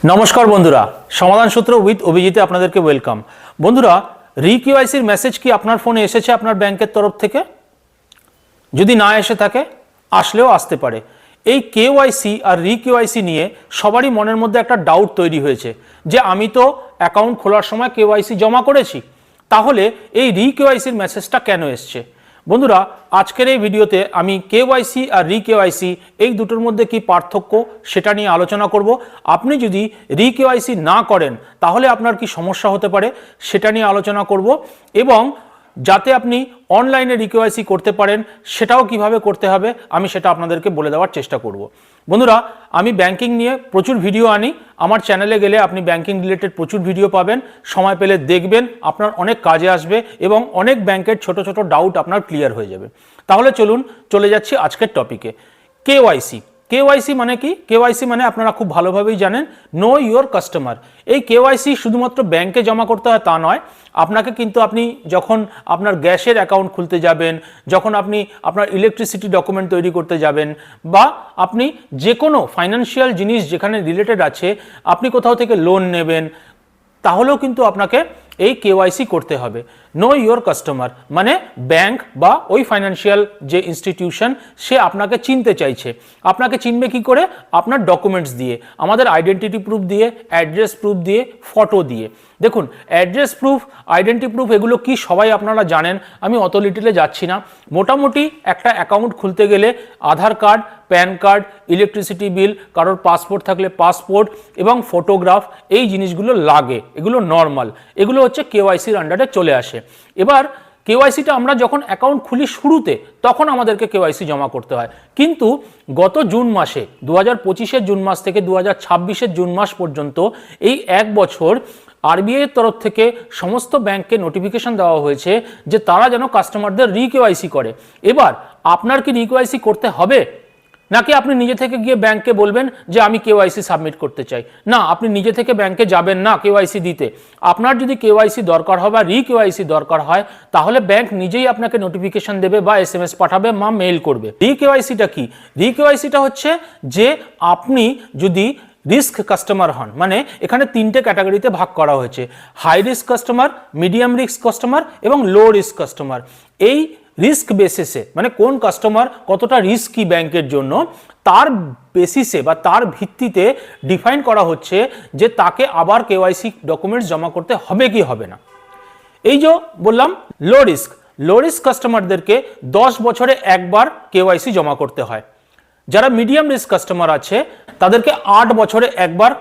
नमस्कार बंधुरा समाधान सूत्र उइथ अभिजीते आपनादेरके वेलकाम। बंधुरा रि-केवाईसिर मेसेज कि आपनार फोने एसेछे आपनार बैंकेर तरफ थेके? यदि ना एसे थाके आसलेও आसते पारे। এই কেওয়াইসি আর রি-কেওয়াইসি নিয়ে সবারই মনের মধ্যে একটা ডাউট তৈরি হয়েছে যে আমি তো অ্যাকাউন্ট খোলার সময় কেওয়াইসি জমা করেছি, তাহলে এই রি-কেওয়াইসির মেসেজটা কেন এসছে? বন্ধুরা আজকের এই ভিডিওতে আমি কেওয়াইসি আর রি-কেওয়াইসি এই দুটোর মধ্যে কি পার্থক্য সেটা নিয়ে আলোচনা করব। আপনি যদি রি-কেওয়াইসি না করেন তাহলে আপনার কি সমস্যা হতে পারে সেটা নিয়ে আলোচনা করব, এবং যাতে আপনি অনলাইনে রি-কেওয়াইসি করতে পারেন সেটাও কিভাবে করতে হবে আমি সেটা আপনাদেরকে বলে দেওয়ার চেষ্টা করব। বন্ধুরা আমি ব্যাংকিং নিয়ে প্রচুর ভিডিও আনি, আমার চ্যানেলে গেলে আপনি ব্যাংকিং রিলেটেড প্রচুর ভিডিও পাবেন, সময় পেলে দেখবেন, আপনার অনেক কাজে আসবে এবং অনেক ব্যাংকের ছোট ছোট ডাউট আপনার ক্লিয়ার হয়ে যাবে। তাহলে চলুন চলে যাচ্ছি আজকের টপিকে। কেওয়াইসি কেওয়াইসি মানে কি? কেওয়াইসি মানে আপনারা খুব ভালোভাবেই জানেন, নো ইউর কাস্টমার। এই কেওয়াইসি শুধুমাত্র ব্যাংকে জমা করতে হয় তা নয়, আপনাকে কিন্তু আপনি যখন আপনার গ্যাসের অ্যাকাউন্ট খুলতে যাবেন, যখন আপনি আপনার ইলেকট্রিসিটি ডকুমেন্ট তৈরি করতে যাবেন, বা আপনি যে কোনো ফাইন্যান্সিয়াল জিনিস যেখানে রিলেটেড আছে, আপনি কোথাও থেকে লোন নেবেন, তাহলেও কিন্তু আপনাকে এই কেওয়াইসি করতে হবে। নো ইউর কাস্টমার মানে ব্যাংক বা ওই ফাইন্যান্সিয়াল যে ইনস্টিটিউশন সে আপনাকে চিনতে চাইছে। আপনাকে চিনবে কি করে? আপনার ডকুমেন্টস দিয়ে, আমাদের আইডেন্টিটি প্রুফ দিয়ে, অ্যাড্রেস প্রুফ দিয়ে, ফটো দিয়ে। দেখুন অ্যাড্রেস প্রুফ, আইডেন্টি প্রুফ এগুলো কি সবাই আপনারা জানেন, আমি অত ডিটেলে যাচ্ছি না। মোটামুটি একটা অ্যাকাউন্ট খুলতে গেলে Aadhaar card, PAN card, electricity bill, কারোর পাসপোর্ট থাকলে পাসপোর্ট এবং ফটোগ্রাফ, এই জিনিসগুলো লাগে, এগুলো নর্মাল, এগুলো হচ্ছে কেওয়াইসির আন্ডারে চলে আসে। এবার কেওয়াইসিটা আমরা যখন অ্যাকাউন্ট খুলি শুরুতে তখন আমাদেরকে কেওয়াইসি জমা করতে হয়, কিন্তু গত জুন মাসে 2025-এর জুন মাস থেকে 2026-এর জুন মাস পর্যন্ত এই এক বছর আরবিআই এর তরফ থেকে সমস্ত ব্যাংককে নোটিফিকেশন দেওয়া হয়েছে যে তারা যেন কাস্টমারদের রি-কেওয়াইসি করে। এবার আপনার কি রি-কেওয়াইসি করতে হবে, নাকি আপনি নিজে থেকে গিয়ে ব্যাংকে বলবেন যে আমি কেওয়াইসি সাবমিট করতে চাই? না, আপনি নিজে থেকে ব্যাংকে যাবেন না কেওয়াইসি দিতে। আপনার যদি কেওয়াইসি দরকার হয় বা রি-কেওয়াইসি দরকার হয় তাহলে ব্যাংক নিজেই আপনাকে নোটিফিকেশন দেবে বা এসএমএস পাঠাবে বা মেইল করবে। রি-কেওয়াইসিটা কি? রি-কেওয়াইসিটা হচ্ছে যে আপনি যদি রিস্ক কাস্টমার হন, মানে এখানে তিনটে ক্যাটাগরিতে ভাগ করা হয়েছে, high risk customer, medium risk customer এবং লো রিস্ক কাস্টমার। এই রিস্ক বেসিসে মানে কোন কাস্টমার কতটা রিস্কি ব্যাংকের জন্য তার বেসিসে বা তার ভিত্তিতে ডিফাইন করা হচ্ছে যে তাকে আবার কেওয়াইসি ডকুমেন্টস জমা করতে হবে কি হবে না। এই যে বললাম লো রিস্ক কাস্টমারদেরকে 10 বছরে একবার কেওয়াইসি জমা করতে হয়। যারা মিডিয়াম রিস্ক কাস্টমার আছে তাদেরকে 8 বছরে একবার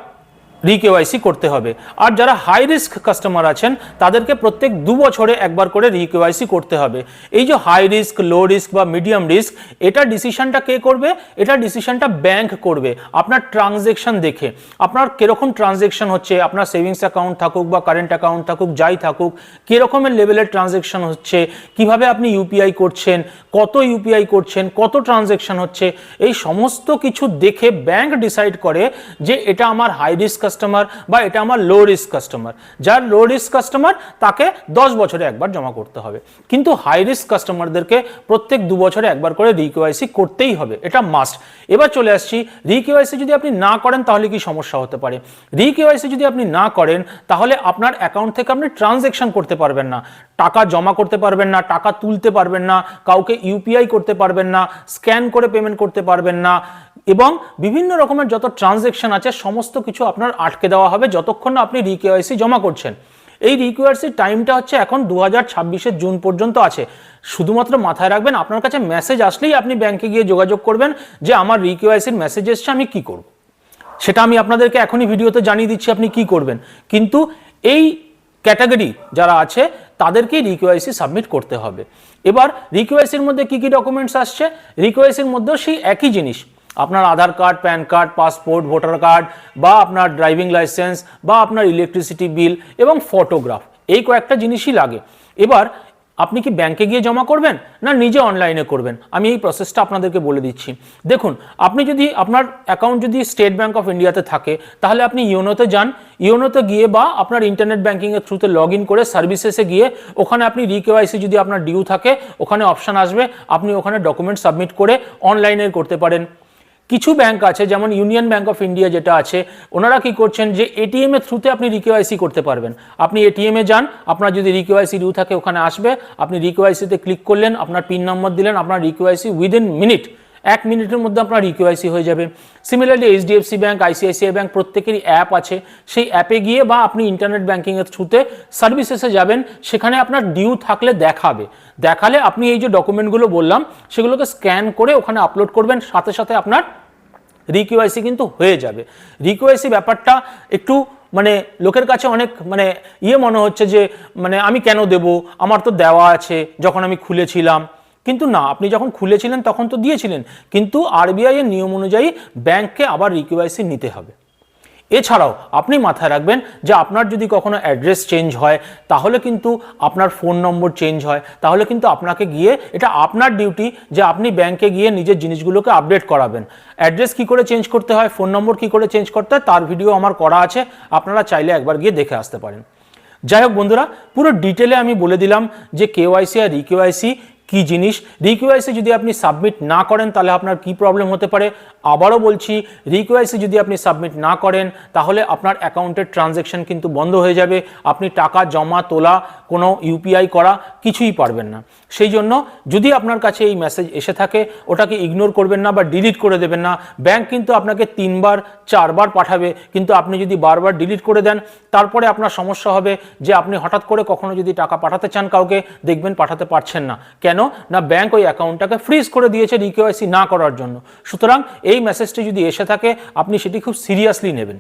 রি-কেওয়াইসি করতে হবে, আর যারা হাই রিস্ক কাস্টমার আছেন তাদেরকে প্রত্যেক 2 বছরে একবার করে রি-কেওয়াইসি করতে হবে। এই যে হাই রিস্ক, লো রিস্ক বা মিডিয়াম রিস্ক, এটা ডিসিশনটা কে করবে? এটা ডিসিশনটা ব্যাংক করবে আপনার ট্রানজেকশন দেখে। আপনার কিরকম ট্রানজেকশন হচ্ছে, আপনার সেভিংস অ্যাকাউন্ট থাকুক বা কারেন্ট অ্যাকাউন্ট থাকুক, যাই থাকুক, কিরকমের লেভেলের ট্রানজেকশন হচ্ছে, কিভাবে আপনি ইউপিআই করছেন, কত ইউপিআই করছেন, কত ট্রানজেকশন হচ্ছে, এই সমস্ত কিছু দেখে ব্যাংক ডিসাইড করে যে এটা আমার হাই রিস্ক কাস্টমার বা এটা আমার লো রিস্ক কাস্টমার। যার লো রিস্ক কাস্টমার তাকে 10 বছরে একবার জমা করতে হবে, কিন্তু হাই রিস্ক কাস্টমারদেরকে প্রত্যেক 2 বছরে একবার করে রি-কেওয়াইসি করতেই হবে, এটা মাস্ট। এবার চলে আসছি রি-কেওয়াইসি যদি আপনি না করেন তাহলে কি সমস্যা হতে পারে। রি-কেওয়াইসি যদি আপনি না করেন তাহলে আপনার অ্যাকাউন্ট থেকে আপনি ট্রানজেকশন করতে পারবেন না, টাকা জমা করতে পারবেন না, টাকা তুলতে পারবেন না, কাউকে ইউপিআই করতে পারবেন না, স্ক্যান করে পেমেন্ট করতে পারবেন না, এবং বিভিন্ন রকমের যত ট্রানজেকশন আছে সমস্ত কিছু আপনার আটকে দেওয়া হবে যতক্ষণ না আপনি রি-কেওয়াইসি জমা করছেন। এই রি-কেওয়াইসির টাইমটা হচ্ছে এখন 2026-এর জুন পর্যন্ত আছে। শুধুমাত্র মাথায় রাখবেন আপনার কাছে মেসেজ আসলেই আপনি ব্যাংকে গিয়ে যোগাযোগ করবেন যে আমার রি-কেওয়াইসির মেসেজ এসছে, আমি কি করব। সেটা আমি আপনাদেরকে এখনই ভিডিওতে জানিয়ে দিচ্ছি আপনি কি করবেন, কিন্তু এই ক্যাটাগরি যারা আছে তাদেরকেই রি-কেওয়াইসি সাবমিট করতে হবে। এবার রি-কেওয়াইসির মধ্যে কি কি ডকুমেন্টস আসছে? রি-কেওয়াইসির মধ্যেও সেই একই জিনিস, আপনার Aadhaar card, PAN card, passport, voter card বা আপনার ড্রাইভিং লাইসেন্স বা আপনার ইলেকট্রিসিটি বিল এবং ফটোগ্রাফ, এই কয়েকটা জিনিসই লাগে। এবার আপনি কি ব্যাংকে গিয়ে জমা করবেন না নিজে অনলাইনে করবেন, আমি এই প্রসেসটা আপনাদেরকে বলে দিচ্ছি। দেখুন আপনি যদি আপনার অ্যাকাউন্ট যদি স্টেট ব্যাংক অফ ইন্ডিয়াতে থাকে তাহলে আপনি ইওনোতে যান, ইওনোতে গিয়ে বা আপনার ইন্টারনেট ব্যাংকিংয়ের থ্রুতে লগ ইন করে সার্ভিসেসে গিয়ে ওখানে আপনি রি-কেওয়াইসি যদি আপনার ডিউ থাকে ওখানে অপশান আসবে, আপনি ওখানে ডকুমেন্ট সাবমিট করে অনলাইনে করতে পারেন। কিছু ব্যাংক আছে যেমন ইউনিয়ন ব্যাংক অফ ইন্ডিয়া যেটা আছে, ওনারা কি করছেন যে এটিএম এর থ্রুতে আপনি রিকেওয়াইসি করতে পারবেন। আপনি এটিএম এ যান, আপনার যদি রিকেওয়াইসি ডিউ থাকে ওখানে আসবে, আপনি রিকেওয়াইসিতে ক্লিক করলেন, আপনার পিন নম্বর দিলেন, আপনার রিকেওয়াইসি উইদিন মিনিট, 1 মিনিটের মধ্যে আপনার রিকেওয়াইসি হয়ে যাবে। Similarly HDFC bank, ICICI bank প্রত্যেকেরই অ্যাপ আছে, সেই অ্যাপে গিয়ে বা আপনি ইন্টারনেট ব্যাংকিংয়ের থ্রুতে সার্ভিসেসে যাবেন, সেখানে আপনার ডিউ থাকলে দেখালে আপনি এই যে ডকুমেন্টগুলো বললাম সেগুলোকে স্ক্যান করে ওখানে আপলোড করবেন, সাথে সাথে আপনার রিকেওয়াইসি কিন্তু হয়ে যাবে। রিকেওয়াইসি ব্যাপারটা একটু মানে লোকের কাছে অনেক মানে মনে হচ্ছে যে মানে আমি কেন দেব, আমার তো দেওয়া আছে যখন আমি খুলেছিলাম। কিন্তু না, আপনি যখন খুলেছিলেন তখন তো দিয়েছিলেন, কিন্তু আরবিআই এর নিয়ম অনুযায়ী ব্যাংককে আবার রিকেওয়াইসি নিতে হবে। এছাড়াও আপনি মাথায় রাখবেন যে আপনার যদি কখনো অ্যাড্রেস চেঞ্জ হয়, তাহলে কিন্তু আপনার ফোন নম্বর চেঞ্জ হয়, তাহলে কিন্তু আপনাকে গিয়ে, এটা আপনার ডিউটি যে আপনি ব্যাংকে গিয়ে নিজের জিনিসগুলোকে আপডেট করাবেন। অ্যাড্রেস কি করে চেঞ্জ করতে হয়, ফোন নম্বর কি করে চেঞ্জ করতে হয়, তার ভিডিও আমার করা আছে, আপনারা চাইলে একবার গিয়ে দেখে আসতে পারেন। যাই হোক বন্ধুরা, পুরো ডিটেলে আমি বলে দিলাম যে কেওয়াইসি আর রিকেওয়াইসি কি জিনিস। রিকেওয়াইসি যদি আপনি সাবমিট না করেন তাহলে আপনার কি প্রবলেম হতে পারে। আবারও বলছি, রিকেওয়াইসি যদি আপনি সাবমিট না করেন তাহলে আপনার অ্যাকাউন্টের ট্রানজ্যাকশন কিন্তু বন্ধ হয়ে যাবে, আপনি টাকা জমা তোলা, কোনো ইউপিআই করা কিছুই পারবেন না। সেই জন্য যদি আপনার কাছে এই মেসেজ এসে থাকে, ওটাকে ইগনোর করবেন না বা ডিলিট করে দেবেন না। ব্যাংক কিন্তু আপনাকে 3 বার 4 বার পাঠাবে, কিন্তু আপনি যদি বারবার ডিলিট করে দেন তারপরে আপনার সমস্যা হবে যে আপনি হঠাৎ করে কখনো যদি টাকা পাঠাতে চান কাউকে, দেখবেন পাঠাতে পারছেন না। কেন না, ব্যাংক ওই অ্যাকাউন্টটাকে ফ্রিজ করে দিয়েছে রিকেওয়াইসি না করার জন্য। সুতরাং এই মেসেজটি যদি এসে থাকে আপনি সেটি খুব সিরিয়াসলি নেবেন।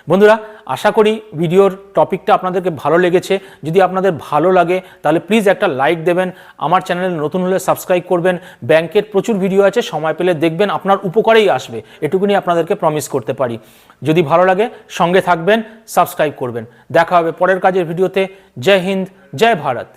বন্ধুরা, আশা করি ভিডিওর টপিকটা আপনাদেরকে ভালো লেগেছে। যদি আপনাদের ভালো লাগে তাহলে প্লিজ একটা লাইক দেবেন, আমার চ্যানেলে নতুন হলে সাবস্ক্রাইব করবেন। ব্যাংকের প্রচুর ভিডিও আছে, সময় পেলে দেখবেন, আপনার উপকারেই আসবে, এটুকুনি আপনাদেরকে প্রমিস করতে পারি। যদি ভালো লাগে সঙ্গে থাকবেন, সাবস্ক্রাইব করবেন। দেখা হবে পরের কাজের ভিডিওতে। জয় হিন্দ, জয় ভারত।